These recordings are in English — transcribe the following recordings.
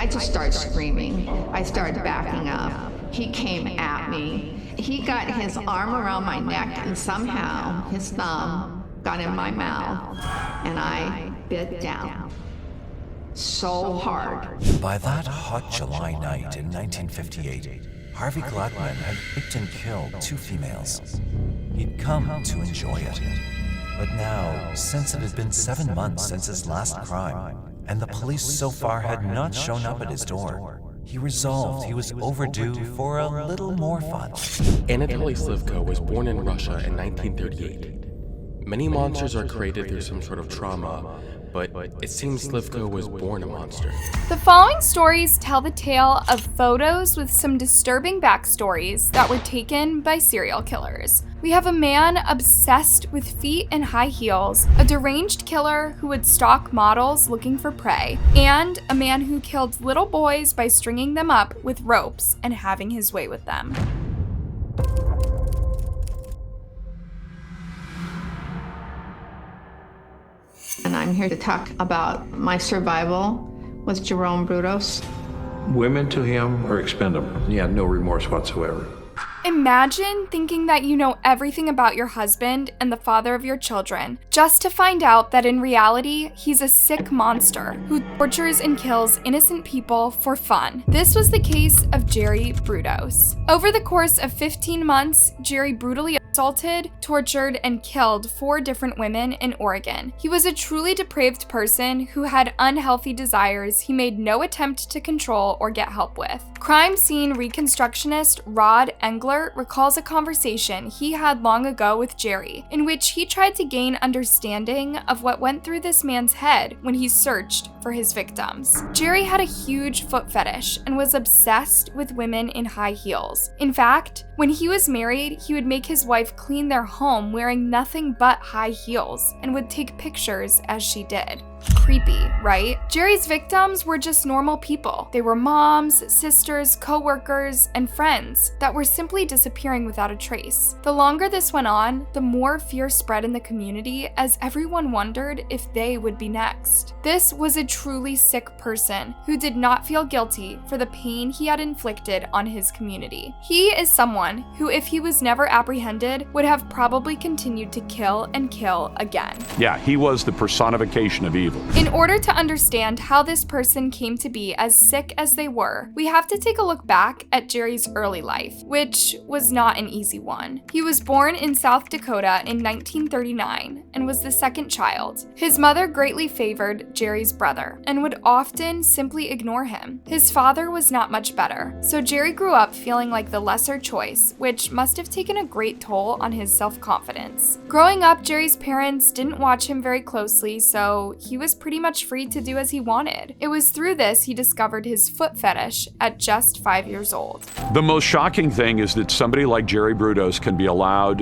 I just started screaming. I started backing up. He came at me. He got his arm around my neck and somehow his thumb got in my mouth and I bit down so hard. By that hot July night in 1958, Harvey Glattman had raped and killed 2 females. He'd come to enjoy it. But now, since it had been 7 months since his last crime, and the police so far had not shown up at his door, he resolved he was overdue for a little more fun. Anatoly Slivko was born in Russia in 1938. Many monsters are created through some sort of trauma, but it seems Slivko was born a monster. The following stories tell the tale of photos with some disturbing backstories that were taken by serial killers. We have a man obsessed with feet and high heels, a deranged killer who would stalk models looking for prey, and a man who killed little boys by stringing them up with ropes and having his way with them. And I'm here to talk about my survival with Jerome Brudos. Women to him are expendable. He had no remorse whatsoever. Imagine thinking that you know everything about your husband and the father of your children, just to find out that in reality, he's a sick monster who tortures and kills innocent people for fun. This was the case of Jerry Brudos. Over the course of 15 months, Jerry brutally assaulted, tortured, and killed 4 different women in Oregon. He was a truly depraved person who had unhealthy desires he made no attempt to control or get help with. Crime scene reconstructionist Rod Engler recalls a conversation he had long ago with Jerry, in which he tried to gain understanding of what went through this man's head when he searched for his victims. Jerry had a huge foot fetish and was obsessed with women in high heels. In fact, when he was married, he would make his wife clean their home wearing nothing but high heels and would take pictures as she did. Creepy, right? Jerry's victims were just normal people. They were moms, sisters, co-workers, and friends that were simply disappearing without a trace. The longer this went on, the more fear spread in the community as everyone wondered if they would be next. This was a truly sick person who did not feel guilty for the pain he had inflicted on his community. He is someone who, if he was never apprehended, would have probably continued to kill and kill again. Yeah, he was the personification of evil. In order to understand how this person came to be as sick as they were, we have to take a look back at Jerry's early life, which was not an easy one. He was born in South Dakota in 1939 and was the second child. His mother greatly favored Jerry's brother and would often simply ignore him. His father was not much better, so Jerry grew up feeling like the lesser choice, which must have taken a great toll on his self-confidence. Growing up, Jerry's parents didn't watch him very closely, so he was pretty much free to do as he wanted. It was through this he discovered his foot fetish at just 5 years old. The most shocking thing is that somebody like Jerry Brudos can be allowed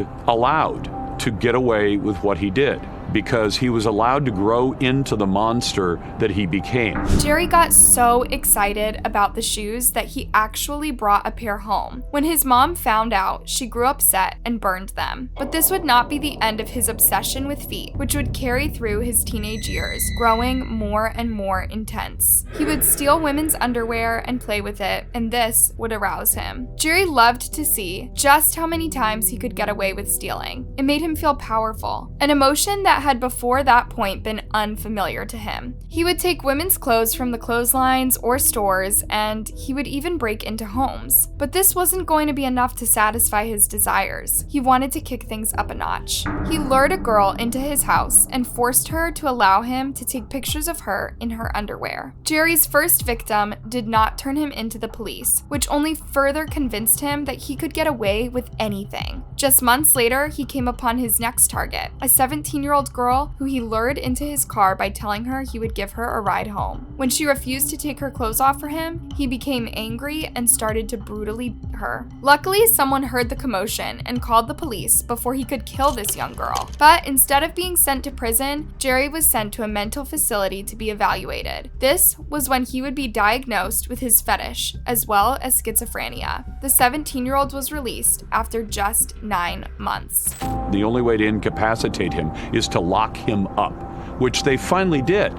to get away with what he did, because he was allowed to grow into the monster that he became. Jerry got so excited about the shoes that he actually brought a pair home. When his mom found out, she grew upset and burned them. But this would not be the end of his obsession with feet, which would carry through his teenage years, growing more and more intense. He would steal women's underwear and play with it, and this would arouse him. Jerry loved to see just how many times he could get away with stealing. It made him feel powerful, an emotion that had before that point been unfamiliar to him. He would take women's clothes from the clotheslines or stores, and he would even break into homes. But this wasn't going to be enough to satisfy his desires. He wanted to kick things up a notch. He lured a girl into his house and forced her to allow him to take pictures of her in her underwear. Jerry's first victim did not turn him into the police, which only further convinced him that he could get away with anything. Just months later, he came upon his next target, a 17-year-old girl who he lured into his car by telling her he would give her a ride home. When she refused to take her clothes off for him, he became angry and started to brutally beat her. Luckily, someone heard the commotion and called the police before he could kill this young girl. But instead of being sent to prison, Jerry was sent to a mental facility to be evaluated. This was when he would be diagnosed with his fetish, as well as schizophrenia. The 17-year-old was released after just 9 months. The only way to incapacitate him is to lock him up, which they finally did.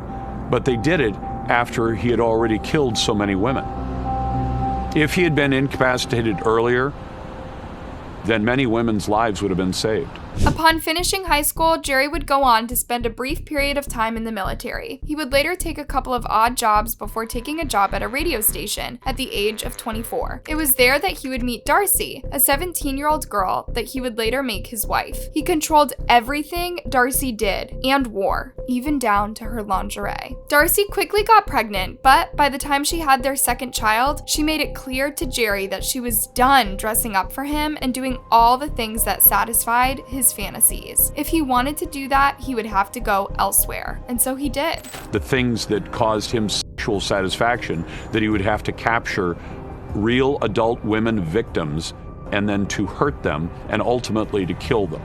But they did it after he had already killed so many women. If he had been incapacitated earlier, then many women's lives would have been saved. Upon finishing high school, Jerry would go on to spend a brief period of time in the military. He would later take a couple of odd jobs before taking a job at a radio station at the age of 24. It was there that he would meet Darcy, a 17-year-old girl that he would later make his wife. He controlled everything Darcy did and wore, even down to her lingerie. Darcy quickly got pregnant, but by the time she had their second child, she made it clear to Jerry that she was done dressing up for him and doing all the things that satisfied his fantasies. If he wanted to do that, he would have to go elsewhere, and so he did. The things that caused him sexual satisfaction, that he would have to capture real adult women victims and then to hurt them and ultimately to kill them.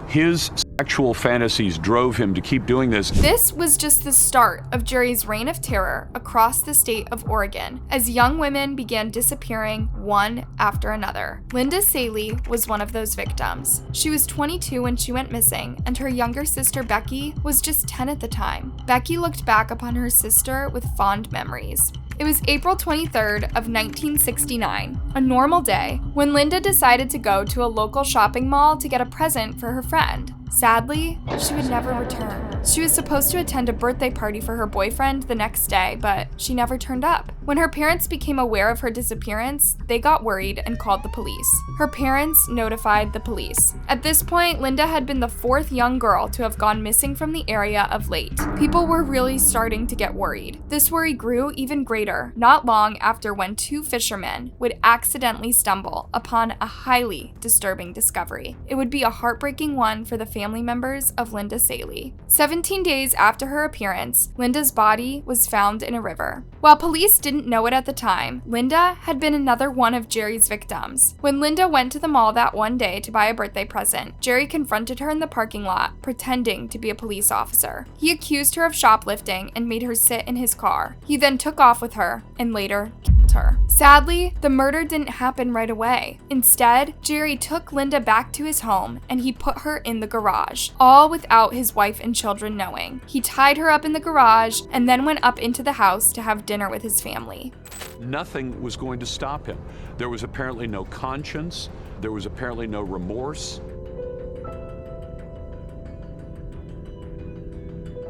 His sexual fantasies drove him to keep doing this. This was just the start of Jerry's reign of terror across the state of Oregon, as young women began disappearing one after another. Linda Saley was one of those victims. She was 22 when she went missing, and her younger sister Becky was just 10 at the time. Becky looked back upon her sister with fond memories. It was April 23rd of 1969, a normal day, when Linda decided to go to a local shopping mall to get a present for her friend. Sadly, she would never return. She was supposed to attend a birthday party for her boyfriend the next day, but she never turned up. When her parents became aware of her disappearance, they got worried and called the police. Her parents notified the police. At this point, Linda had been the fourth young girl to have gone missing from the area of late. People were really starting to get worried. This worry grew even greater not long after when two fishermen would accidentally stumble upon a highly disturbing discovery. It would be a heartbreaking one for the family members of Linda Saley. 17 days after her appearance, Linda's body was found in a river. While police didn't know it at the time, Linda had been another one of Jerry's victims. When Linda went to the mall that one day to buy a birthday present, Jerry confronted her in the parking lot, pretending to be a police officer. He accused her of shoplifting and made her sit in his car. He then took off with her and later killed her. Sadly, the murder didn't happen right away. Instead, Jerry took Linda back to his home and he put her in the garage, all without his wife and children knowing. He tied her up in the garage and then went up into the house to have dinner with his family. Nothing was going to stop him. There was apparently no conscience. There was apparently no remorse.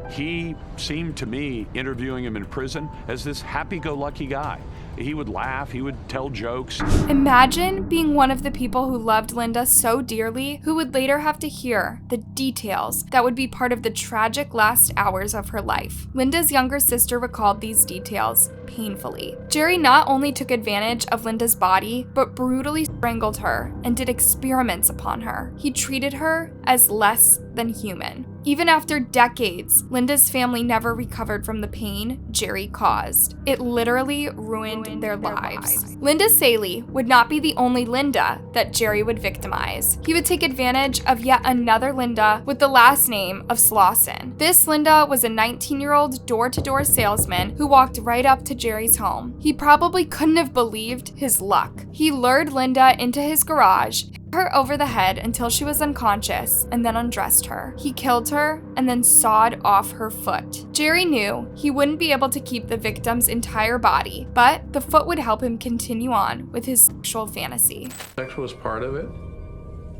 He seemed to me, interviewing him in prison, as this happy-go-lucky guy. He would laugh, he would tell jokes. Imagine being one of the people who loved Linda so dearly, who would later have to hear the details that would be part of the tragic last hours of her life. Linda's younger sister recalled these details painfully. Jerry not only took advantage of Linda's body, but brutally strangled her and did experiments upon her. He treated her as less than human. Even after decades, Linda's family never recovered from the pain Jerry caused. It literally ruined their lives. Linda Saley would not be the only Linda that Jerry would victimize. He would take advantage of yet another Linda with the last name of Slauson. This Linda was a 19-year-old door-to-door salesman who walked right up to Jerry's home. He probably couldn't have believed his luck. He lured Linda into his garage, her over the head until she was unconscious, and then undressed her. He killed her and then sawed off her foot. Jerry knew he wouldn't be able to keep the victim's entire body, but the foot would help him continue on with his sexual fantasy. Sex was part of it,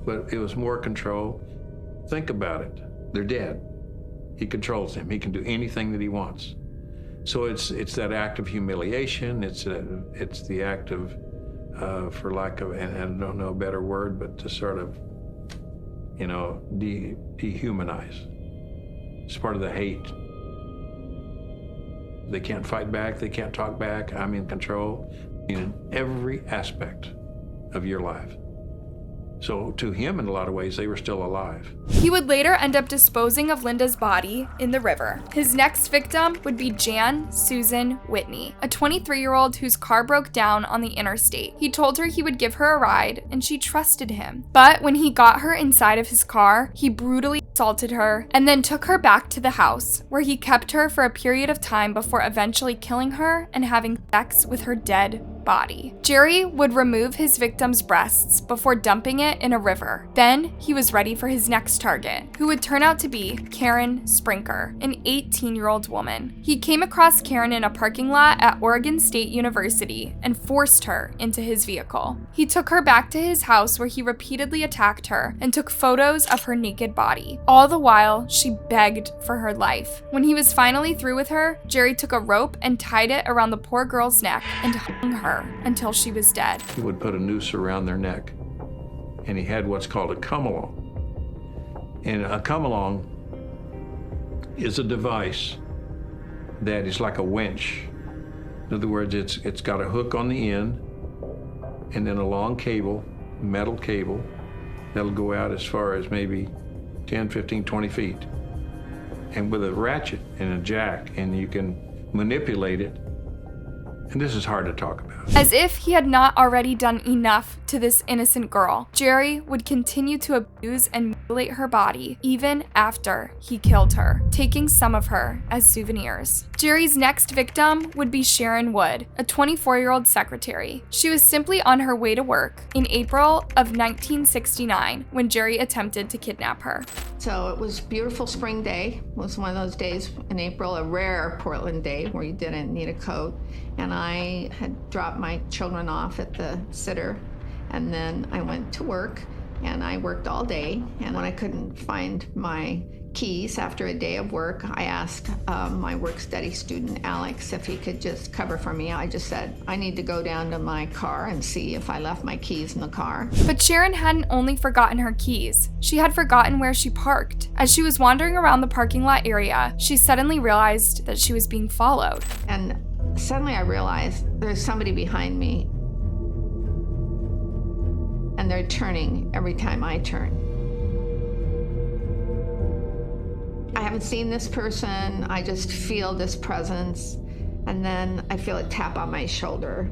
but it was more control. Think about it. They're dead. He controls them. He can do anything that he wants. So it's that act of humiliation. It's the act of for lack of, and I don't know a better word, but to sort of, dehumanize. It's part of the hate. They can't fight back, they can't talk back. I'm in control in every aspect of your life. So to him, in a lot of ways, they were still alive. He would later end up disposing of Linda's body in the river. His next victim would be Jan Susan Whitney, a 23-year-old whose car broke down on the interstate. He told her he would give her a ride, and she trusted him. But when he got her inside of his car, he brutally assaulted her and then took her back to the house, where he kept her for a period of time before eventually killing her and having sex with her dead body. Jerry would remove his victim's breasts before dumping it in a river. Then he was ready for his next target, who would turn out to be Karen Sprinker, an 18-year-old woman. He came across Karen in a parking lot at Oregon State University and forced her into his vehicle. He took her back to his house where he repeatedly attacked her and took photos of her naked body. All the while, she begged for her life. When he was finally through with her, Jerry took a rope and tied it around the poor girl's neck and hung her until she was dead. He would put a noose around their neck, and he had what's called a come-along. And a come-along is a device that is like a winch. In other words, it's got a hook on the end, and then a long cable, metal cable, that'll go out as far as maybe 10, 15, 20 feet. And with a ratchet and a jack, and you can manipulate it. And this is hard to talk about. As if he had not already done enough to this innocent girl, Jerry would continue to abuse and mutilate her body even after he killed her, taking some of her as souvenirs. Jerry's next victim would be Sharon Wood, a 24-year-old secretary. She was simply on her way to work in April of 1969 when Jerry attempted to kidnap her. So it was a beautiful spring day. It was one of those days in April, a rare Portland day where you didn't need a coat. And I had dropped my children off at the sitter, and then I went to work, and I worked all day. And when I couldn't find my keys after a day of work, I asked my work study student, Alex, if he could just cover for me. I just said, I need to go down to my car and see if I left my keys in the car. But Sharon hadn't only forgotten her keys. She had forgotten where she parked. As she was wandering around the parking lot area, she suddenly realized that she was being followed. And suddenly I realized there's somebody behind me, and they're turning every time I turn. I haven't seen this person, I just feel this presence, and then I feel a tap on my shoulder.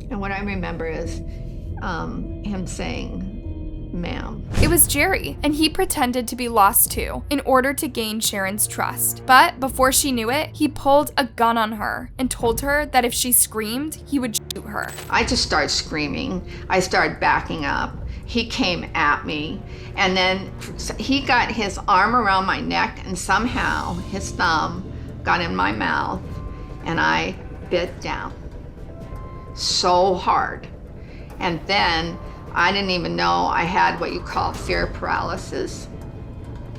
And what I remember is him saying, "Ma'am." It was Jerry, and he pretended to be lost too, in order to gain Sharon's trust. But before she knew it, he pulled a gun on her and told her that if she screamed, he would shoot her. I just started screaming. I started backing up. He came at me, and then he got his arm around my neck, and somehow his thumb got in my mouth, and I bit down so hard. And then I didn't even know I had what you call fear paralysis.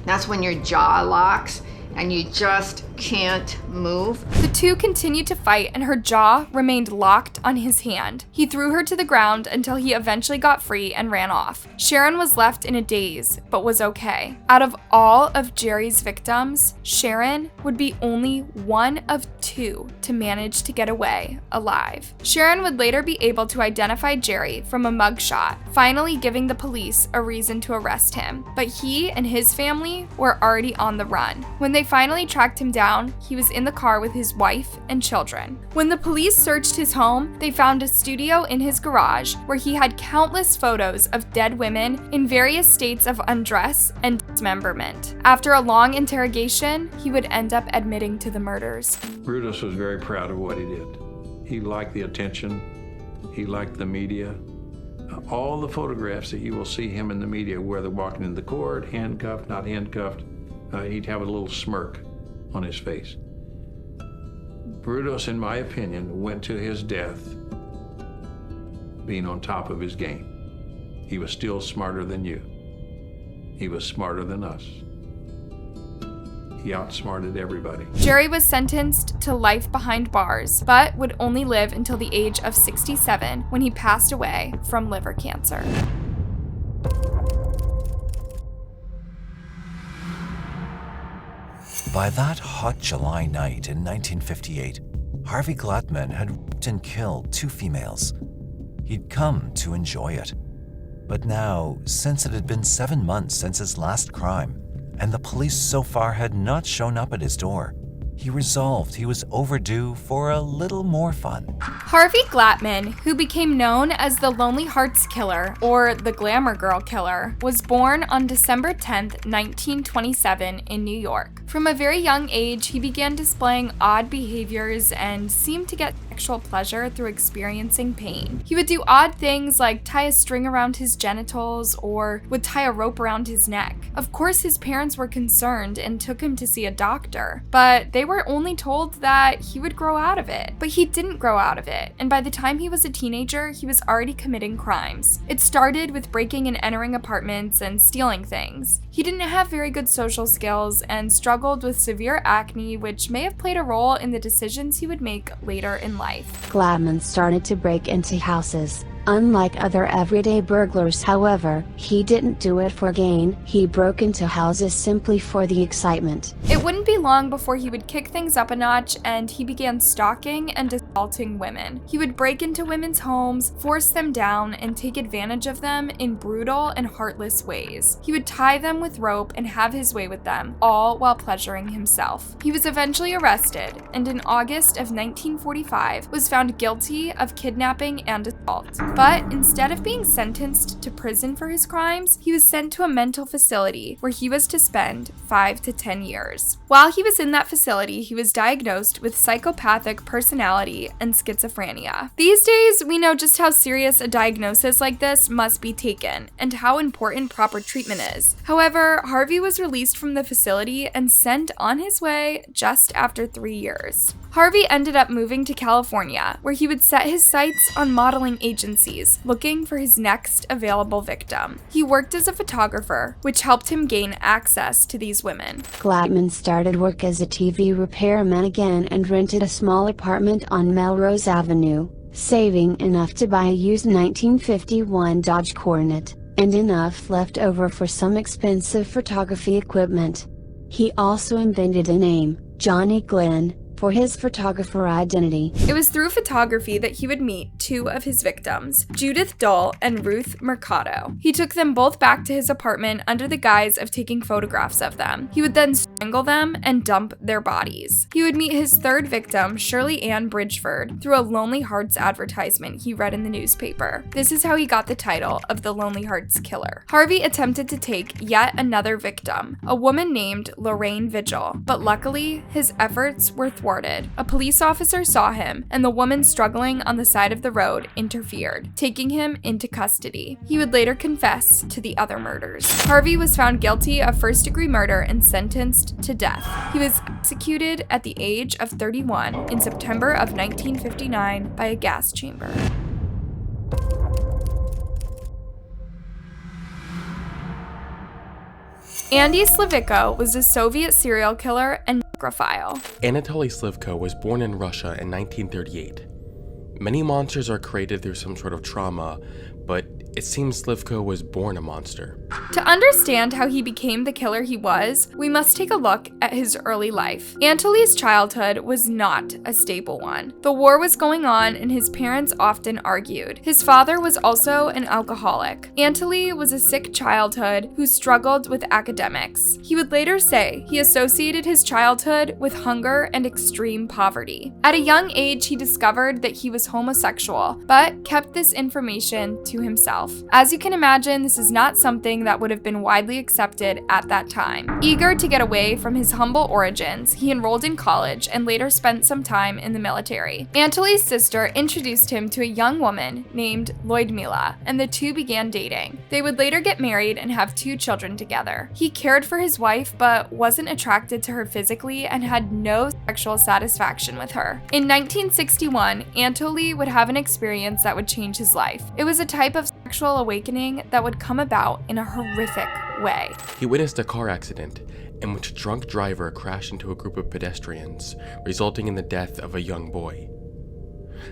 That's when your jaw locks and you just can't move. The two continued to fight, and her jaw remained locked on his hand. He threw her to the ground until he eventually got free and ran off. Sharon was left in a daze, but was okay. Out of all of Jerry's victims, Sharon would be only one of two to manage to get away alive. Sharon would later be able to identify Jerry from a mugshot, finally giving the police a reason to arrest him. But he and his family were already on the run. When they finally tracked him down, he was in the car with his wife and children. When the police searched his home, they found a studio in his garage where he had countless photos of dead women in various states of undress and dismemberment. After a long interrogation, he would end up admitting to the murders. Brutus was very proud of what he did. He liked the attention. He liked the media. All the photographs that you will see him in the media, whether walking in the court, handcuffed, not handcuffed, he'd have a little smirk on his face. Brutus, in my opinion, went to his death being on top of his game. He was still smarter than you. He was smarter than us. He outsmarted everybody. Jerry was sentenced to life behind bars, but would only live until the age of 67 when he passed away from liver cancer. By that hot July night in 1958, Harvey Glattman had raped and killed two females. He'd come to enjoy it. But now, since it had been 7 months since his last crime, and the police so far had not shown up at his door, he resolved he was overdue for a little more fun. Harvey Glattman, who became known as the Lonely Hearts Killer or the Glamour Girl Killer, was born on December 10, 1927 in New York. From a very young age, he began displaying odd behaviors and seemed to get sexual pleasure through experiencing pain. He would do odd things like tie a string around his genitals or would tie a rope around his neck. Of course, his parents were concerned and took him to see a doctor, but they were only told that he would grow out of it. But he didn't grow out of it, and by the time he was a teenager, he was already committing crimes. It started with breaking and entering apartments and stealing things. He didn't have very good social skills and struggled with severe acne, which may have played a role in the decisions he would make later in life. Glattman started to break into houses. Unlike other everyday burglars, however, he didn't do it for gain. He broke into houses simply for the excitement. It wouldn't be long before he would kick things up a notch and he began stalking and assaulting women. He would break into women's homes, force them down, and take advantage of them in brutal and heartless ways. He would tie them with rope and have his way with them, all while pleasuring himself. He was eventually arrested and in August of 1945 was found guilty of kidnapping and assault. But instead of being sentenced to prison for his crimes, he was sent to a mental facility where he was to spend 5 to 10 years. While he was in that facility, he was diagnosed with psychopathic personality and schizophrenia. These days, we know just how serious a diagnosis like this must be taken and how important proper treatment is. However, Harvey was released from the facility and sent on his way just after 3 years. Harvey ended up moving to California, where he would set his sights on modeling agencies, looking for his next available victim. He worked as a photographer, which helped him gain access to these women. Glattman started work as a TV repairman again and rented a small apartment on Melrose Avenue, saving enough to buy a used 1951 Dodge Coronet, and enough left over for some expensive photography equipment. He also invented a name, Johnny Glenn, for his photographer identity. It was through photography that he would meet two of his victims, Judith Dull and Ruth Mercado. He took them both back to his apartment under the guise of taking photographs of them. He would then strangle them and dump their bodies. He would meet his third victim, Shirley Ann Bridgeford, through a Lonely Hearts advertisement he read in the newspaper. This is how he got the title of the Lonely Hearts Killer. Harvey attempted to take yet another victim, a woman named Lorraine Vigil, but luckily, his efforts were thwarted. A police officer saw him, and the woman struggling on the side of the road interfered, taking him into custody. He would later confess to the other murders. Harvey was found guilty of first-degree murder and sentenced to death. He was executed at the age of 31 in September of 1959 by a gas chamber. Andy Slivicko was a Soviet serial killer and necrophile. Anatoly Slivko was born in Russia in 1938. Many monsters are created through some sort of trauma, but it seems Slivko was born a monster. To understand how he became the killer he was, we must take a look at his early life. Anatoly's childhood was not a stable one. The war was going on and his parents often argued. His father was also an alcoholic. Anatoly was a sick childhood who struggled with academics. He would later say he associated his childhood with hunger and extreme poverty. At a young age, he discovered that he was homosexual, but kept this information to himself. As you can imagine, this is not something that would have been widely accepted at that time. Eager to get away from his humble origins, he enrolled in college and later spent some time in the military. Anatoly's sister introduced him to a young woman named Lloydmila, and the two began dating. They would later get married and have 2 children together. He cared for his wife but wasn't attracted to her physically and had no sexual satisfaction with her. In 1961, Anatoly would have an experience that would change his life. It was a type of sexual awakening that would come about in a horrific way. He witnessed a car accident in which a drunk driver crashed into a group of pedestrians, resulting in the death of a young boy.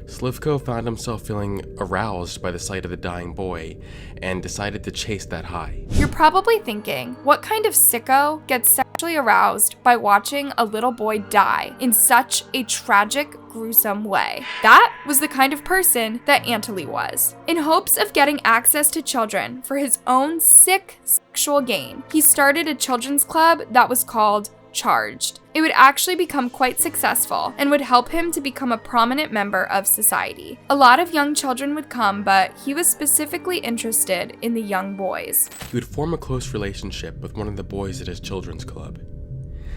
Slivko found himself feeling aroused by the sight of the dying boy and decided to chase that high. You're probably thinking, what kind of sicko gets sexually aroused by watching a little boy die in such a tragic, gruesome way? That was the kind of person that Anatoly was. In hopes of getting access to children for his own sick sexual gain, he started a children's club that was called charged. It would actually become quite successful and would help him to become a prominent member of society. A lot of young children would come, but he was specifically interested in the young boys. He would form a close relationship with one of the boys at his children's club.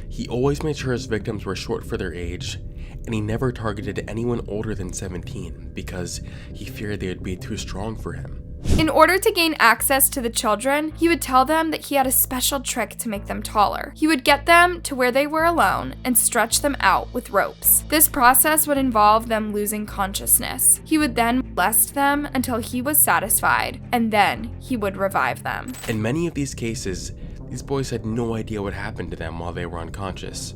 He always made sure his victims were short for their age, and he never targeted anyone older than 17 because he feared they would be too strong for him. In order to gain access to the children, he would tell them that he had a special trick to make them taller. He would get them to where they were alone and stretch them out with ropes. This process would involve them losing consciousness. He would then molest them until he was satisfied, and then he would revive them. In many of these cases, these boys had no idea what happened to them while they were unconscious.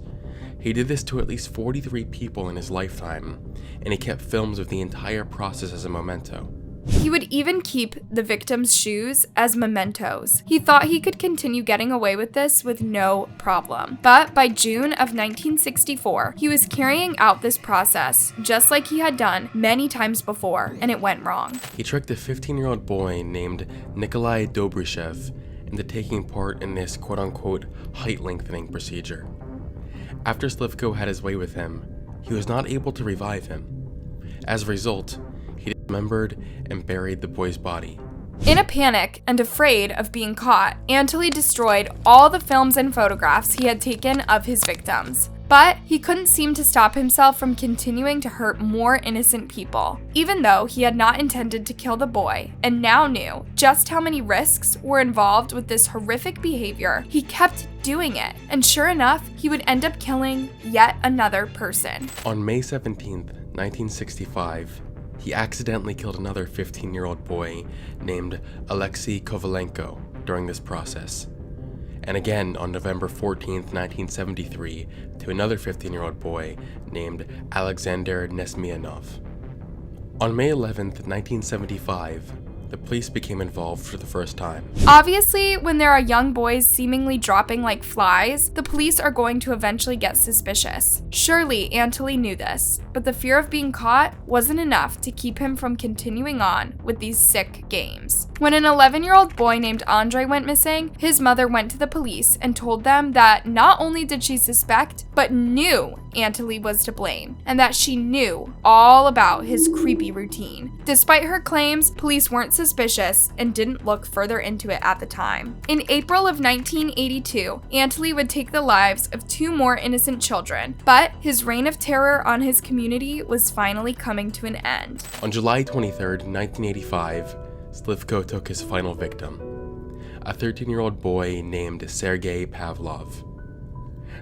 He did this to at least 43 people in his lifetime, and he kept films of the entire process as a memento. He would even keep the victims' shoes as mementos. He thought he could continue getting away with this with no problem. But by June of 1964, he was carrying out this process just like he had done many times before, and it went wrong. He tricked a 15-year-old boy named Nikolai Dobryshev into taking part in this quote-unquote height lengthening procedure. After Slivko had his way with him, he was not able to revive him. As a result, he dismembered and buried the boy's body. In a panic and afraid of being caught, Anatoly destroyed all the films and photographs he had taken of his victims. But he couldn't seem to stop himself from continuing to hurt more innocent people, even though he had not intended to kill the boy and now knew just how many risks were involved with this horrific behavior. He kept doing it, and sure enough, he would end up killing yet another person. On May 17th, 1965, he accidentally killed another 15-year-old boy named Alexei Kovalenko during this process. And again on November 14th, 1973, to another 15-year-old boy named Alexander Nesmianov. On May 11th, 1975, the police became involved for the first time. Obviously, when there are young boys seemingly dropping like flies, the police are going to eventually get suspicious. Surely Anatoly knew this, but the fear of being caught wasn't enough to keep him from continuing on with these sick games. When an 11-year-old boy named Andrei went missing, his mother went to the police and told them that not only did she suspect, but knew Anatoly was to blame, and that she knew all about his creepy routine. Despite her claims, police weren't suspicious and didn't look further into it at the time. In April of 1982, Anatoly would take the lives of 2 more innocent children, but his reign of terror on his community was finally coming to an end. On July 23rd, 1985, Slivko took his final victim, a 13-year-old boy named Sergei Pavlov.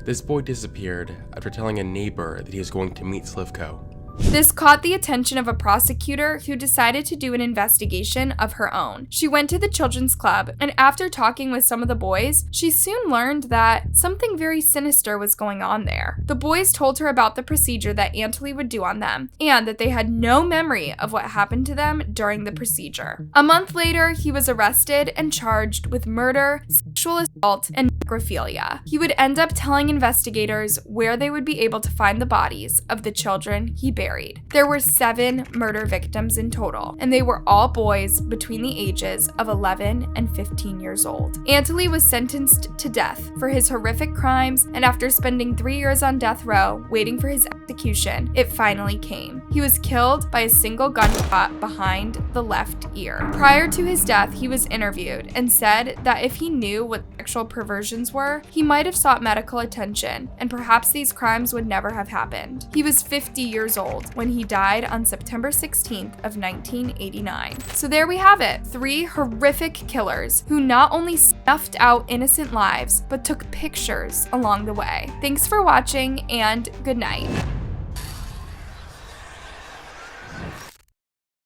This boy disappeared after telling a neighbor that he was going to meet Slivko. This caught the attention of a prosecutor who decided to do an investigation of her own. She went to the children's club, and after talking with some of the boys, she soon learned that something very sinister was going on there. The boys told her about the procedure that Anatoly would do on them, and that they had no memory of what happened to them during the procedure. A month later, he was arrested and charged with murder, sexual assault, and necrophilia. He would end up telling investigators where they would be able to find the bodies of the children he buried. There were 7 murder victims in total, and they were all boys between the ages of 11 and 15 years old. Anatoly was sentenced to death for his horrific crimes, and after spending 3 years on death row waiting for his execution, it finally came. He was killed by a single gunshot behind the left ear. Prior to his death, he was interviewed and said that if he knew what sexual perversions were, he might have sought medical attention, and perhaps these crimes would never have happened. He was 50 years old when he died on September 16th of 1989. So there we have it, 3 horrific killers who not only snuffed out innocent lives, but took pictures along the way. Thanks for watching, and good night.